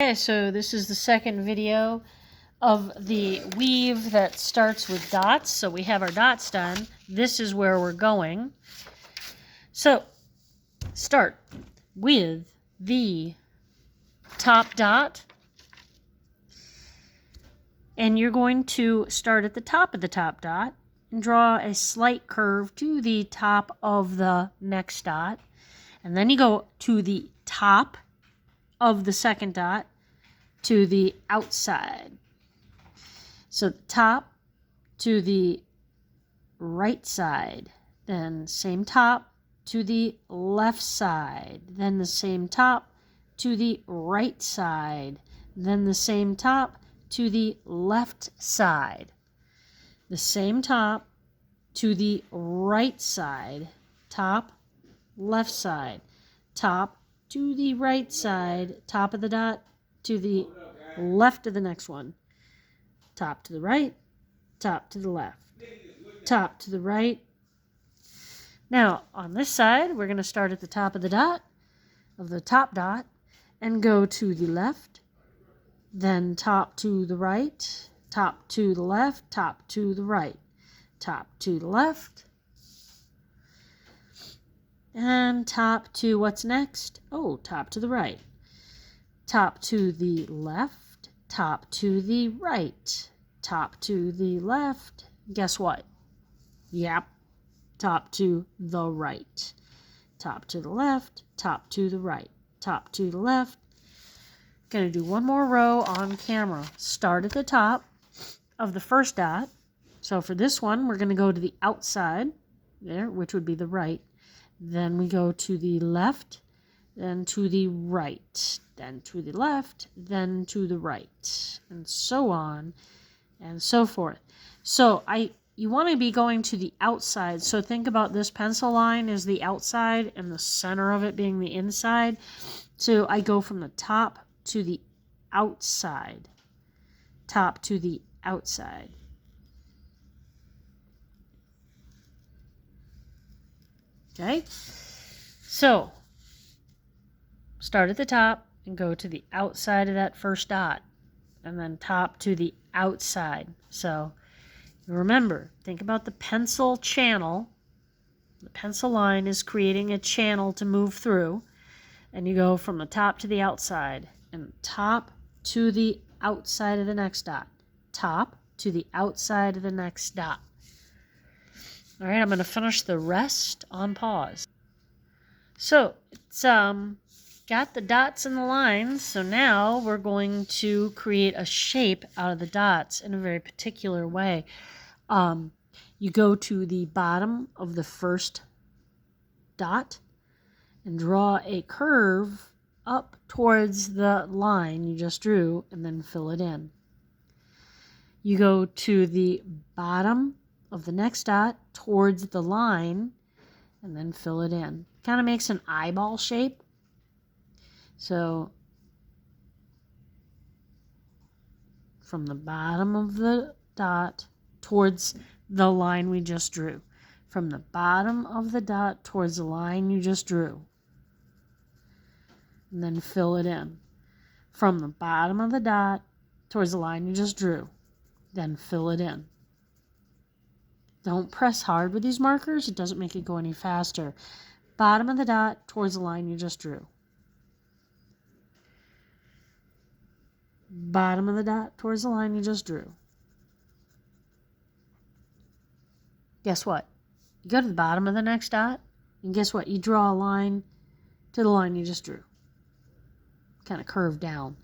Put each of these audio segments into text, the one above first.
Okay, so this is the second video of the weave that starts with dots. So we have our dots done. This is where we're going. So start with the top dot. And you're going to start at the top of the top dot and draw a slight curve to the top of the next dot. And then you go to the top of the second dot to the outside. So the top to the right side, then same top to the left side, then the same top to the right side, then the same top to the left side, the same top to the right side, top, left side, top to the right side, top of the dot to the left of the next one, top to the right, top to the left, top to the right. Now on this side, we're going to start at the top of the dot, of the top dot, and go to the left, then top to the right, top to the left, top to the right, top to the left, and top to what's next? Oh, top to the right, top to the left, top to the right, top to the left. Guess what? Yep, top to the right, top to the left, top to the right, top to the left. Going to do one more row on camera. Start at the top of the first dot. So for this one, we're going to go to the outside there, which would be the right. Then we go to the left, then to the right, then to the left, then to the right, and so on and so forth. So you want to be going to the outside. So think about this pencil line as the outside and the center of it being the inside. So I go from the top to the outside, top to the outside. Okay, so start at the top and go to the outside of that first dot, and then top to the outside. So remember, think about the pencil channel. The pencil line is creating a channel to move through, and you go from the top to the outside, and top to the outside of the next dot, top to the outside of the next dot. All right, I'm going to finish the rest on pause. So it's got the dots and the lines. So now we're going to create a shape out of the dots in a very particular way. You go to the bottom of the first dot and draw a curve up towards the line you just drew and then fill it in. You go to the bottom of the next dot towards the line and then fill it in. Kind of makes an eyeball shape. So from the bottom of the dot towards the line we just drew. From the bottom of the dot towards the line you just drew. And then fill it in. From the bottom of the dot towards the line you just drew. Then fill it in. Don't press hard with these markers. It doesn't make it go any faster. Bottom of the dot towards the line you just drew. Bottom of the dot towards the line you just drew. Guess what? You go to the bottom of the next dot, and guess what? You draw a line to the line you just drew. Kind of curve down.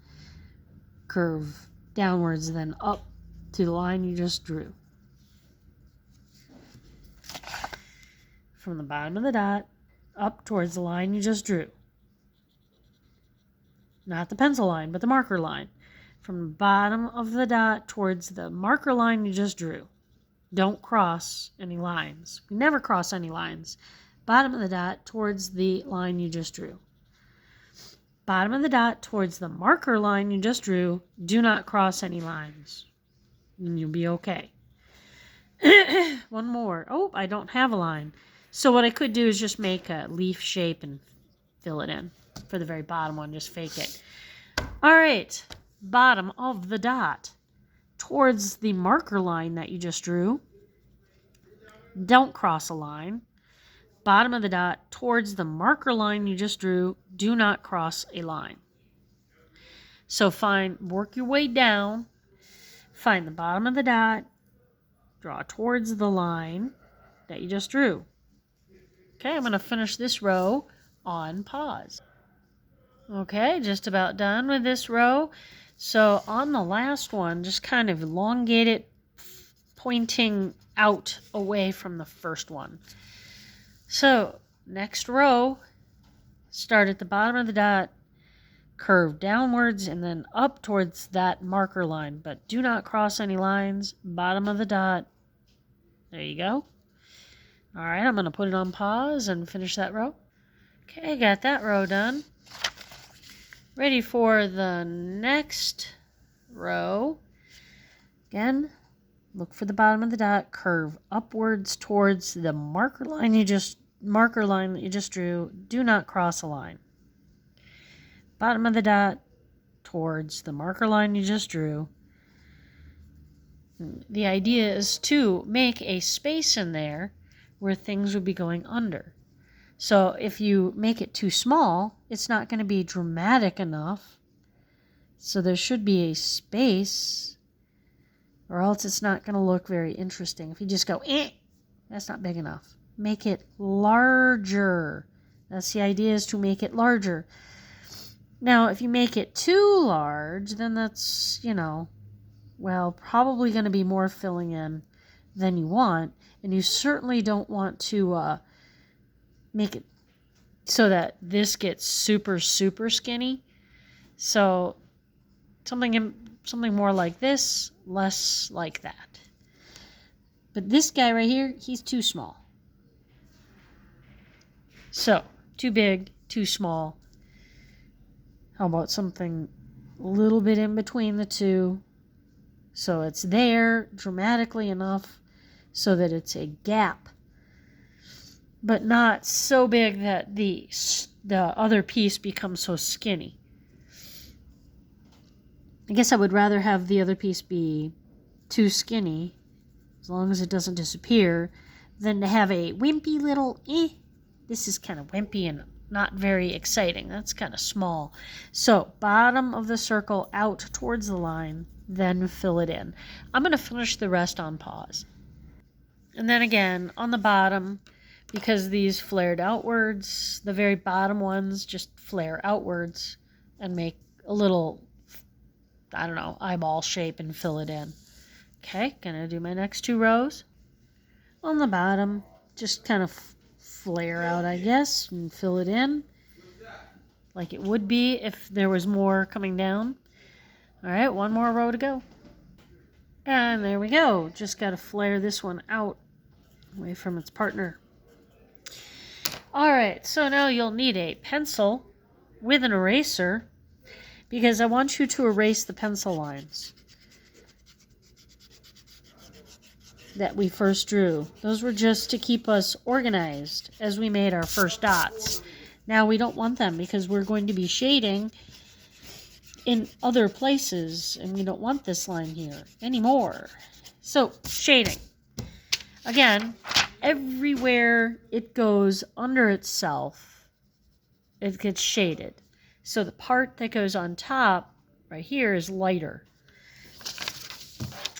Curve downwards, then up to the line you just drew. From the bottom of the dot up towards the line you just drew. Not the pencil line, but the marker line. From the bottom of the dot towards the marker line you just drew. Don't cross any lines. We never cross any lines. Bottom of the dot towards the line you just drew. Bottom of the dot towards the marker line you just drew. Do not cross any lines. And you'll be okay. One more. Oh, I don't have a line. So what I could do is just make a leaf shape and fill it in. For the very bottom one, just fake it. All right, bottom of the dot towards the marker line that you just drew. Don't cross a line. Bottom of the dot towards the marker line you just drew. Do not cross a line. So work your way down, find the bottom of the dot, draw towards the line that you just drew. Okay, I'm going to finish this row on pause. Okay, just about done with this row. So on the last one, just kind of elongate it, pointing out away from the first one. So next row, start at the bottom of the dot, curve downwards and then up towards that marker line, but do not cross any lines. Bottom of the dot. There you go. All right, I'm going to put it on pause and finish that row. Okay, got that row done. Ready for the next row. Again, look for the bottom of the dot, curve upwards towards the marker line that you just drew. Do not cross a line. Bottom of the dot towards the marker line you just drew. The idea is to make a space in there where things would be going under. So if you make it too small, it's not going to be dramatic enough. So there should be a space, or else it's not going to look very interesting. If you just go, that's not big enough. Make it larger. That's the idea, is to make it larger. Now, if you make it too large, then that's, probably going to be more filling in than you want. And you certainly don't want to make it so that this gets super, super skinny. So something more like this, less like that. But this guy right here, he's too small. So, too big, too small. How about something a little bit in between the two? So it's there dramatically enough so that it's a gap, but not so big that the other piece becomes so skinny. I guess I would rather have the other piece be too skinny, as long as it doesn't disappear, than to have a wimpy little, this is kind of wimpy and not very exciting. That's kind of small. So bottom of the circle out towards the line, then fill it in. I'm going to finish the rest on pause. And then again, on the bottom, because these flared outwards, the very bottom ones just flare outwards and make a little, eyeball shape and fill it in. Okay, gonna do my next two rows. On the bottom, just kind of flare out, I guess, and fill it in like it would be if there was more coming down. All right, one more row to go. And there we go. Just got to flare this one out away from its partner. All right, so now you'll need a pencil with an eraser, because I want you to erase the pencil lines that we first drew. Those were just to keep us organized as we made our first dots. Now we don't want them because we're going to be shading in other places, and we don't want this line here anymore. So, shading. Again, everywhere it goes under itself, it gets shaded. So the part that goes on top right here is lighter.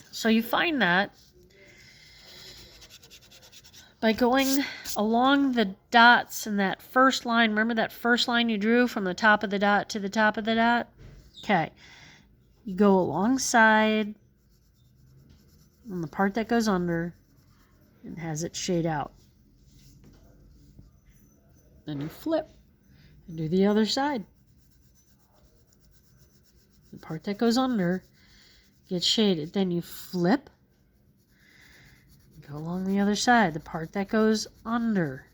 So you find that by going along the dots in that first line. Remember that first line you drew from the top of the dot to the top of the dot? Okay. You go alongside on the part that goes under and has it shade out. Then you flip and do the other side. The part that goes under gets shaded. Then you flip. Go along the other side. The part that goes under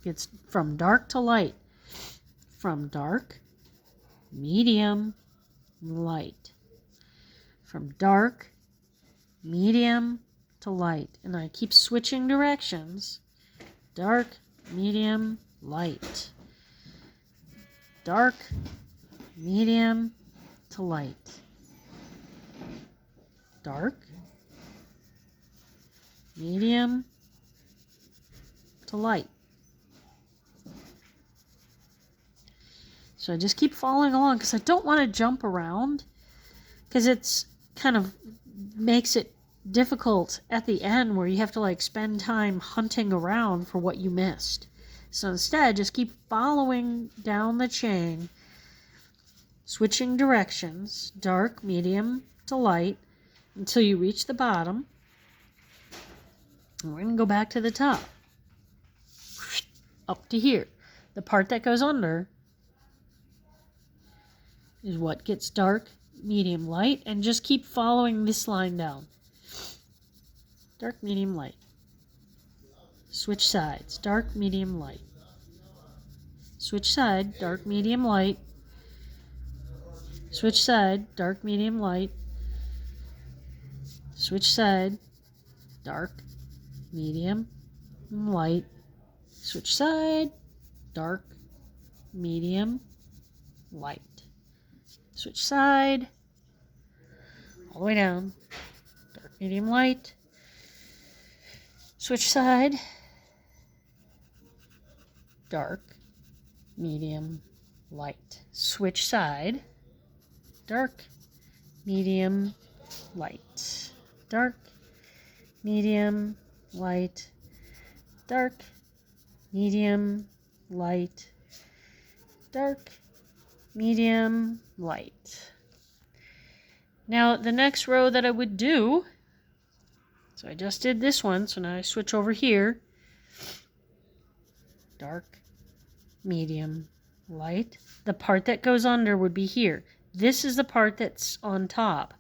gets from dark to light. From dark, medium, light. From dark, medium to light. And I keep switching directions. Dark, medium, light. Dark, medium, to light. Dark, medium to light. So I just keep following along because I don't want to jump around, because it's kind of makes it difficult at the end where you have to like spend time hunting around for what you missed. So instead, just keep following down the chain, switching directions, dark, medium to light, until you reach the bottom. And we're going to go back to the top, up to here. The part that goes under is what gets dark, medium, light, and just keep following this line down. Dark, medium, light. Switch sides, dark, medium, light. Switch side, dark, medium, light. Switch side, dark, medium, light. Switch side, dark, medium, light. Switch side, dark, medium, light. Switch side, all the way down, dark, medium, light. Switch side, dark, medium, light. Switch side, dark, medium, light. Dark, medium, light. Dark, medium, light. Dark, medium, light. Now the next row that I would do, so I just did this one, so now I switch over here. Dark, medium, light. The part that goes under would be here. This is the part that's on top.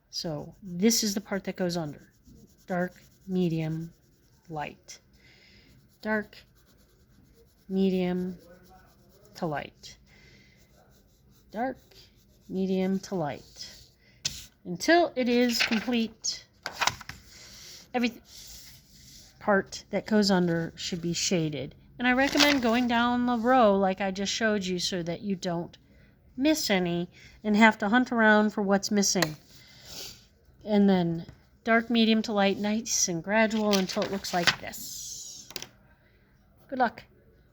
So this is the part that goes under. Dark, medium, light. Dark, medium to light. Dark, medium to light. Until it is complete. Every part that goes under should be shaded. And I recommend going down the row like I just showed you so that you don't miss any and have to hunt around for what's missing. And then dark, medium to light, nice and gradual until it looks like this. Good luck.